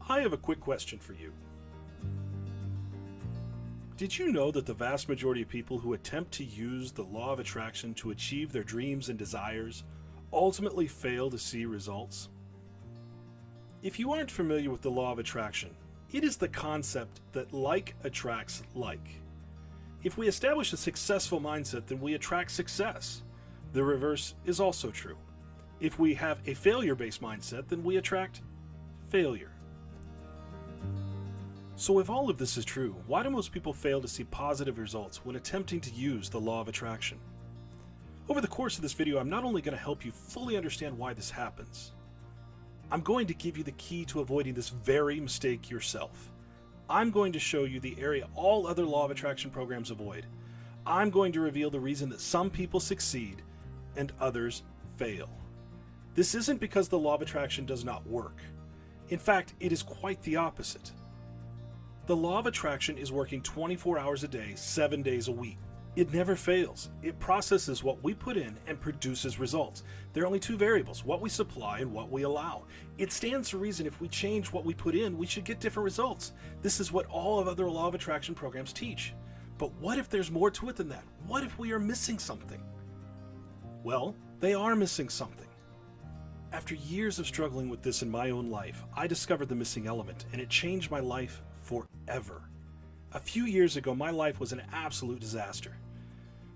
I have a quick question for you. Did you know that the vast majority of people who attempt to use the law of attraction to achieve their dreams and desires ultimately fail to see results? If you aren't familiar with the law of attraction, it is the concept that like attracts like. If we establish a successful mindset, then we attract success. The reverse is also true. If we have a failure-based mindset, then we attract failure. So if all of this is true, why do most people fail to see positive results when attempting to use the law of attraction? Over the course of this video, I'm not only going to help you fully understand why this happens, I'm going to give you the key to avoiding this very mistake yourself. I'm going to show you the area all other law of attraction programs avoid. I'm going to reveal the reason that some people succeed and others fail. This isn't because the law of attraction does not work. In fact, it is quite the opposite. The law of attraction is working 24 hours a day, 7 days a week. It never fails. It processes what we put in and produces results. There are only two variables, what we supply and what we allow. It stands to reason if we change what we put in, we should get different results. This is what all of other law of attraction programs teach. But what if there's more to it than that? What if we are missing something? Well, they are missing something. After years of struggling with this in my own life, I discovered the missing element, and it changed my life forever. A few years ago, my life was an absolute disaster.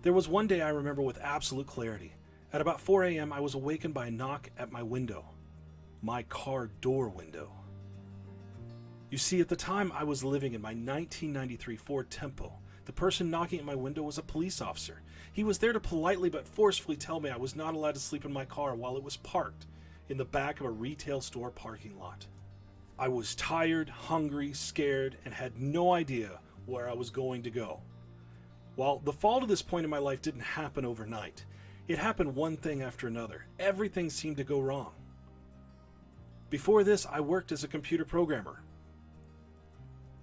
There was one day I remember with absolute clarity. At about 4 a.m., I was awakened by a knock at my window. My car door window. You see, at the time I was living in my 1993 Ford Tempo. The person knocking at my window was a police officer. He was there to politely but forcefully tell me I was not allowed to sleep in my car while it was parked in the back of a retail store parking lot. I was tired, hungry, scared, and had no idea where I was going to go. While the fall to this point in my life didn't happen overnight, it happened one thing after another. Everything seemed to go wrong. Before this, I worked as a computer programmer.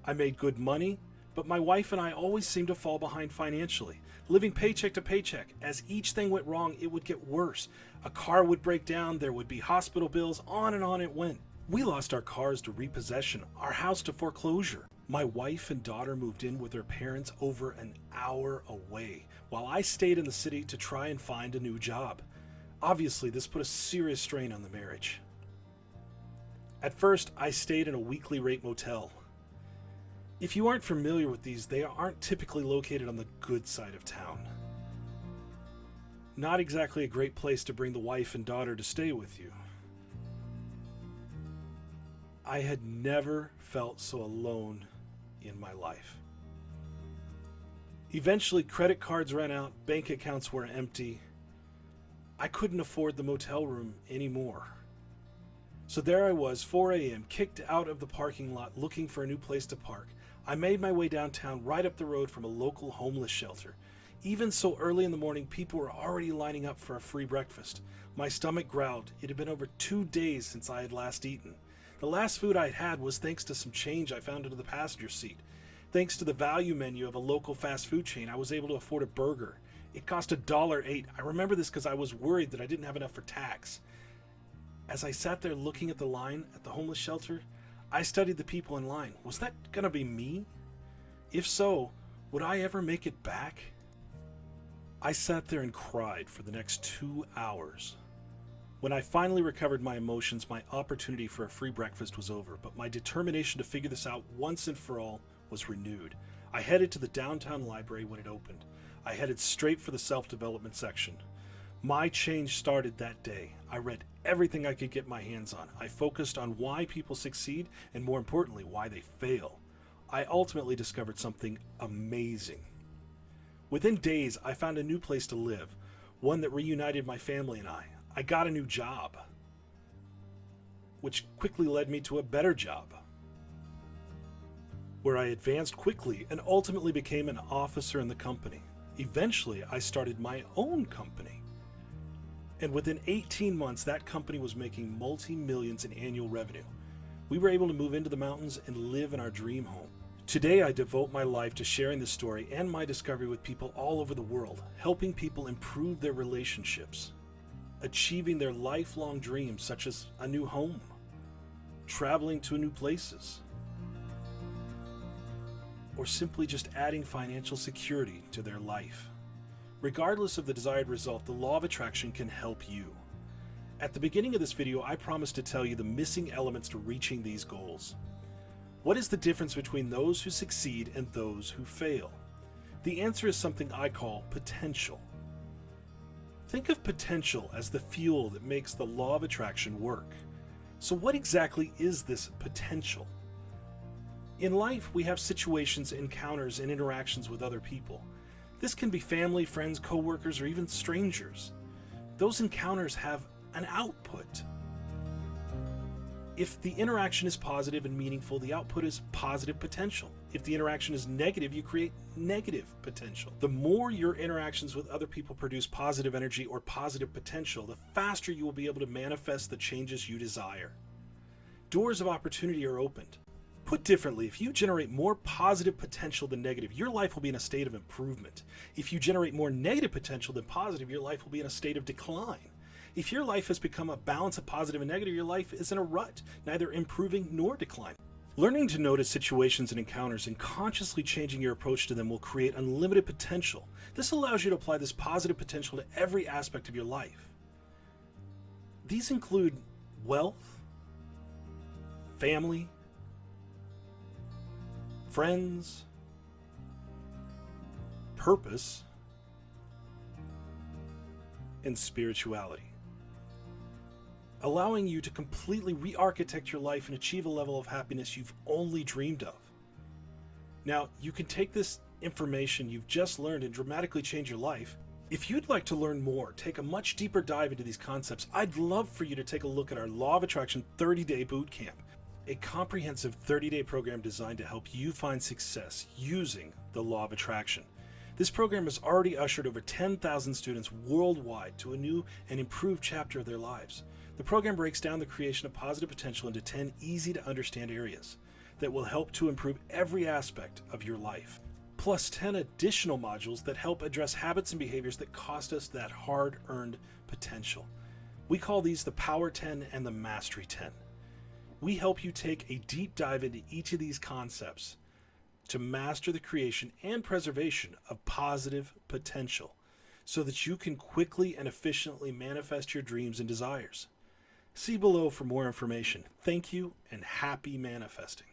I made good money, but my wife and I always seemed to fall behind financially, living paycheck to paycheck. As each thing went wrong, it would get worse. A car would break down, there would be hospital bills, on and on it went. We lost our cars to repossession, our house to foreclosure. My wife and daughter moved in with their parents over an hour away, while I stayed in the city to try and find a new job. Obviously, this put a serious strain on the marriage. At first, I stayed in a weekly rate motel. If you aren't familiar with these, they aren't typically located on the good side of town. Not exactly a great place to bring the wife and daughter to stay with you. I had never felt so alone in my life. Eventually, credit cards ran out, bank accounts were empty. I couldn't afford the motel room anymore. So there I was, 4 a.m., kicked out of the parking lot looking for a new place to park. I made my way downtown, right up the road from a local homeless shelter. Even so early in the morning, people were already lining up for a free breakfast. My stomach growled. It had been over 2 days since I had last eaten. The last food I had was thanks to some change I found under the passenger seat. Thanks to the value menu of a local fast food chain, I was able to afford a burger. It cost $1.08. I remember this because I was worried that I didn't have enough for tax. As I sat there looking at the line at the homeless shelter, I studied the people in line. Was that gonna be me? If so, would I ever make it back? I sat there and cried for the next 2 hours. When I finally recovered my emotions, my opportunity for a free breakfast was over, but my determination to figure this out once and for all was renewed. I headed to the downtown library when it opened. I headed straight for the self-development section. My change started that day. I read everything I could get my hands on. I focused on why people succeed and, more importantly, why they fail. I ultimately discovered something amazing. Within days, I found a new place to live, one that reunited my family and I. I got a new job, which quickly led me to a better job, where I advanced quickly and ultimately became an officer in the company. Eventually, I started my own company. And within 18 months, that company was making multi-millions in annual revenue. We were able to move into the mountains and live in our dream home. Today, I devote my life to sharing this story and my discovery with people all over the world, helping people improve their relationships, achieving their lifelong dreams such as a new home, traveling to new places, or simply just adding financial security to their life. Regardless of the desired result, the law of attraction can help you. At the beginning of this video, I promised to tell you the missing elements to reaching these goals. What is the difference between those who succeed and those who fail? The answer is something I call potential. Think of potential as the fuel that makes the law of attraction work. So what exactly is this potential? In life, we have situations, encounters, and interactions with other people. This can be family, friends, co-workers, or even strangers. Those encounters have an output. If the interaction is positive and meaningful, the output is positive potential. If the interaction is negative, you create negative potential. The more your interactions with other people produce positive energy or positive potential, the faster you will be able to manifest the changes you desire. Doors of opportunity are opened. Put differently, if you generate more positive potential than negative, your life will be in a state of improvement. If you generate more negative potential than positive, your life will be in a state of decline. If your life has become a balance of positive and negative, your life is in a rut, neither improving nor declining. Learning to notice situations and encounters and consciously changing your approach to them will create unlimited potential. This allows you to apply this positive potential to every aspect of your life. These include wealth, family, friends, purpose, and spirituality, allowing you to completely re-architect your life and achieve a level of happiness you've only dreamed of. Now, you can take this information you've just learned and dramatically change your life. If you'd like to learn more, take a much deeper dive into these concepts, I'd love for you to take a look at our Law of Attraction 30-day bootcamp, a comprehensive 30-day program designed to help you find success using the law of attraction. This program has already ushered over 10,000 students worldwide to a new and improved chapter of their lives. The program breaks down the creation of positive potential into 10 easy-to-understand areas that will help to improve every aspect of your life, plus 10 additional modules that help address habits and behaviors that cost us that hard-earned potential. We call these the Power 10 and the Mastery 10. We help you take a deep dive into each of these concepts to master the creation and preservation of positive potential so that you can quickly and efficiently manifest your dreams and desires. See below for more information. Thank you and happy manifesting.